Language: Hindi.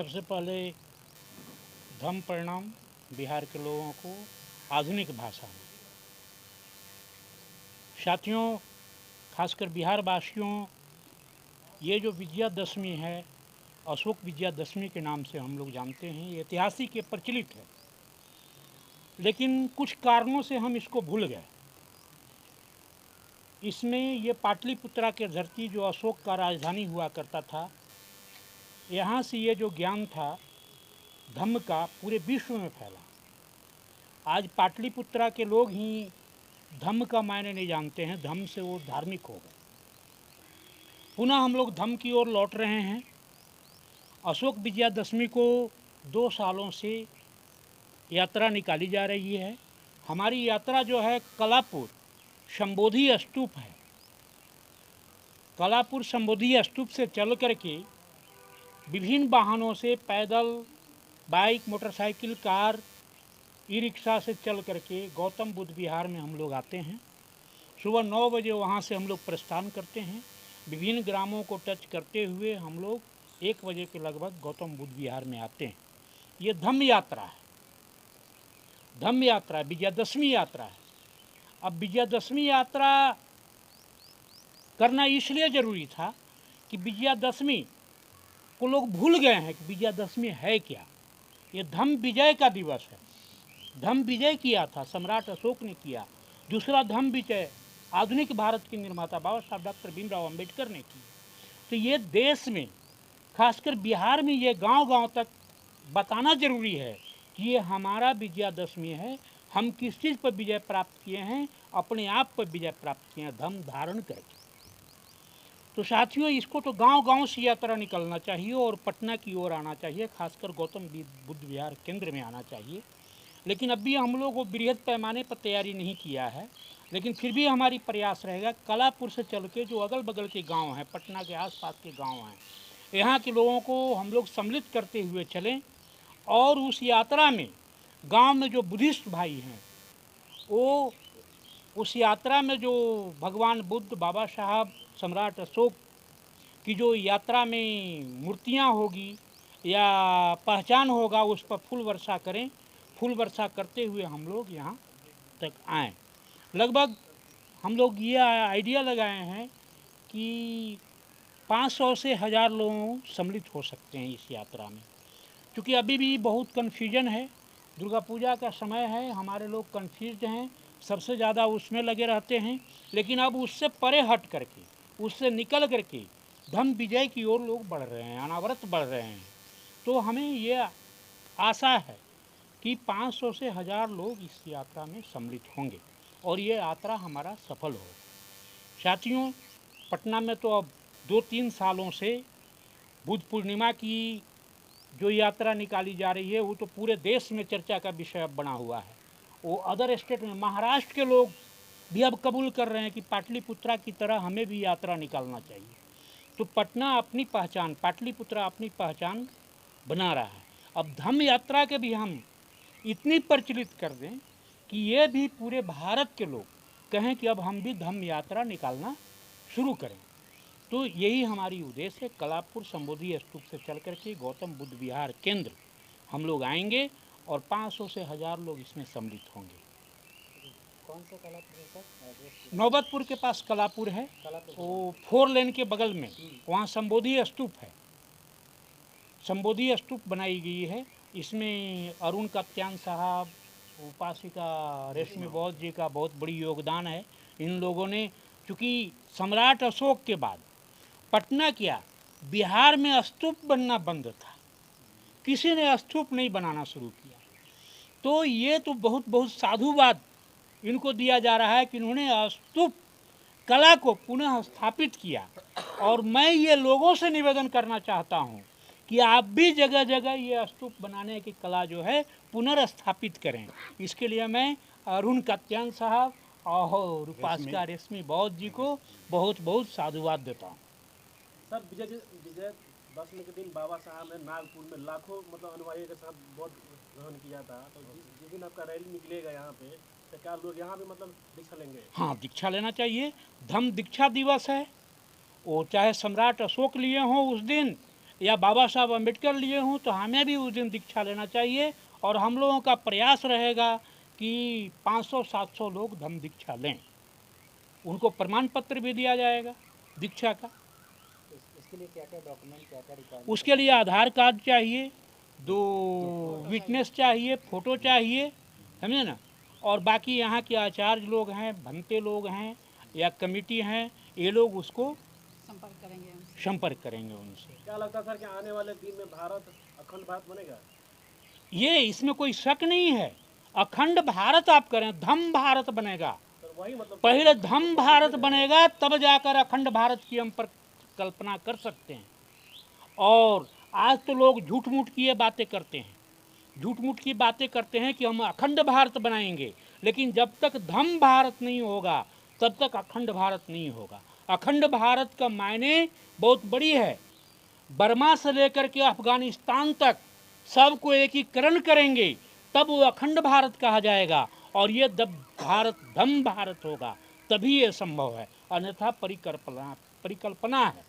सबसे पहले धम्म प्रणाम बिहार के लोगों को आधुनिक भाषा में। साथियों, खासकर बिहार वासियों, ये जो विजयादशमी है, अशोक विजयादशमी के नाम से हम लोग जानते हैं, ये ऐतिहासिक ये प्रचलित है, लेकिन कुछ कारणों से हम इसको भूल गए। इसमें ये पाटलिपुत्रा के धरती जो अशोक का राजधानी हुआ करता था, यहाँ से ये जो ज्ञान था धम्म का पूरे विश्व में फैला। आज पाटलिपुत्रा के लोग ही धम्म का मायने नहीं जानते हैं, धम्म से वो धार्मिक हो गए। पुनः हम लोग धम्म की ओर लौट रहे हैं। अशोक विजयादशमी को 2 सालों से यात्रा निकाली जा रही है। हमारी यात्रा जो है कलापुर संबोधि स्तूप है। कलापुर संबोधि स्तूप से चल करके विभिन्न वाहनों से, पैदल, bike, motorcycle, car, e rickshaw से चल करके गौतम बुद्ध विहार में हम लोग आते हैं। सुबह 9 बजे वहाँ से हम लोग प्रस्थान करते हैं। विभिन्न ग्रामों को टच करते हुए हम लोग 1 बजे के लगभग गौतम बुद्ध विहार में आते हैं। ये धम्म यात्रा है, धम्म यात्रा, विजयादशमी यात्रा है। अब विजयादशमी यात्रा करना इसलिए ज़रूरी था कि विजयादशमी को लोग भूल गए हैं कि विजयादशमी है क्या। ये धम्म विजय का दिवस है। धम्म विजय किया था, सम्राट अशोक ने किया। दूसरा धम्म विजय आधुनिक भारत के निर्माता बाबा साहब डॉक्टर भीमराव अंबेडकर ने की। तो ये देश में, खासकर बिहार में, ये गांव-गांव तक बताना जरूरी है कि ये हमारा विजयादशमी है। हम किस चीज़ पर विजय प्राप्त किए हैं? अपने आप पर विजय प्राप्त किए हैं, धम्म धारण करके। तो साथियों, इसको तो गांव-गांव से यात्रा निकलना चाहिए और पटना की ओर आना चाहिए, खासकर गौतम बुद्ध विहार केंद्र में आना चाहिए। लेकिन अभी हम लोग को बृहद पैमाने पर तैयारी नहीं किया है, लेकिन फिर भी हमारी प्रयास रहेगा कलापुर से चल के जो अगल बगल के गांव हैं, पटना के आसपास के गांव हैं, यहाँ के लोगों को हम लोग सम्मिलित करते हुए चलें और उस यात्रा में गांव में जो बुद्धिस्ट भाई हैं, वो उस यात्रा में जो भगवान बुद्ध, बाबा साहब, सम्राट अशोक की जो यात्रा में मूर्तियाँ होगी या पहचान होगा, उस पर फूल वर्षा करें। फूल वर्षा करते हुए हम लोग यहाँ तक आएँ। लगभग हम लोग ये आइडिया लगाए हैं कि 500 से 1000 लोग सम्मिलित हो सकते हैं इस यात्रा में, क्योंकि अभी भी बहुत कन्फ्यूजन है। दुर्गा पूजा का समय है, हमारे लोग कन्फ्यूज हैं, सबसे ज़्यादा उसमें लगे रहते हैं। लेकिन अब उससे परे हट करके, उससे निकल करके धम्म विजय की ओर लोग बढ़ रहे हैं, अनावरत बढ़ रहे हैं। तो हमें ये आशा है कि 500 से 1000 लोग इस यात्रा में सम्मिलित होंगे और ये यात्रा हमारा सफल हो। साथियों, पटना में तो अब 2-3 सालों से बुद्ध पूर्णिमा की जो यात्रा निकाली जा रही है, वो तो पूरे देश में चर्चा का विषय अब बना हुआ है। वो अदर स्टेट में, महाराष्ट्र के लोग भी अब कबूल कर रहे हैं कि पाटलिपुत्रा की तरह हमें भी यात्रा निकालना चाहिए। तो पटना अपनी पहचान, पाटलिपुत्रा अपनी पहचान बना रहा है। अब धम्म यात्रा के भी हम इतनी प्रचलित कर दें कि ये भी पूरे भारत के लोग कहें कि अब हम भी धम्म यात्रा निकालना शुरू करें। तो यही हमारी उद्देश्य है। कलापुर संबोधि स्तूप से चल करके गौतम बुद्ध विहार केंद्र हम लोग आएंगे और 500 से 1000 लोग इसमें सम्मिलित होंगे। कौन सा कलापुर है सर? नौबतपुर के पास कलापुर है, वो 4 लेन के बगल में, वहाँ संबोधि स्तूप है। संबोधि स्तूप बनाई गई है। इसमें अरुण कत्यान साहब, उपासिका रेशमी बौद्ध जी का बहुत बड़ी योगदान है। इन लोगों ने, चूँकि सम्राट अशोक के बाद पटना क्या, बिहार में स्तूप बनना बंद था, किसी ने स्तूप नहीं बनाना शुरू किया। तो ये तो बहुत बहुत साधुवाद इनको दिया जा रहा है कि इन्होंने स्तूप कला को पुनः स्थापित किया। और मैं ये लोगों से निवेदन करना चाहता हूँ कि आप भी जगह जगह ये स्तूप बनाने की कला जो है पुनर्स्थापित करें। इसके लिए मैं अरुण कत्यान साहब और उपासिका रेशमी बौद्ध जी को बहुत बहुत साधुवाद देता हूँ। सर, विजयदशमी के दिन बाबा साहब ने नागपुर में लाखों अनुयायियों के साथ बौद्ध ग्रहण किया था। तो जिस दिन आपका रैली निकलेगा यहाँ पे, तो क्या लोग यहाँ पे दीक्षा लेंगे? हाँ, दीक्षा लेना चाहिए। धम्म दीक्षा दिवस है, वो चाहे सम्राट अशोक लिए हों उस दिन या बाबा साहब अम्बेडकर लिए हों, तो हमें भी उस दिन दीक्षा लेना चाहिए। और हम लोगों का प्रयास रहेगा कि 500-700 लोग धम्म दीक्षा लें। उनको प्रमाण पत्र भी दिया जाएगा दीक्षा का। इसके लिए क्या क्या डॉक्यूमेंट, क्या क्या रिक्वायरमेंट? उसके लिए आधार कार्ड चाहिए, 2 विटनेस चाहिए, फ़ोटो चाहिए, समझे ना। और बाकी यहाँ के आचार्य लोग हैं, भंते लोग हैं या कमेटी हैं, ये लोग उसको संपर्क करेंगे उनसे। क्या लगता है सर कि आने वाले दिन में भारत अखंड भारत बनेगा? ये इसमें कोई शक नहीं है। अखंड भारत आप करें, धम्म भारत बनेगा। सर वही मतलब पहले धम्म भारत बनेगा, तब जाकर अखंड भारत की हम पर कल्पना कर सकते हैं। और आज तो लोग झूठ मूठ की ये बातें करते हैं, झूठ मूठ की बातें करते हैं कि हम अखंड भारत बनाएंगे, लेकिन जब तक धम्म भारत नहीं होगा तब तक अखंड भारत नहीं होगा। अखंड भारत का मायने बहुत बड़ी है। बर्मा से लेकर के अफगानिस्तान तक सबको एकीकरण करेंगे, तब वो अखंड भारत कहा जाएगा। और ये जब भारत धम्म भारत होगा तभी ये संभव है, अन्यथा परिकल्पना है।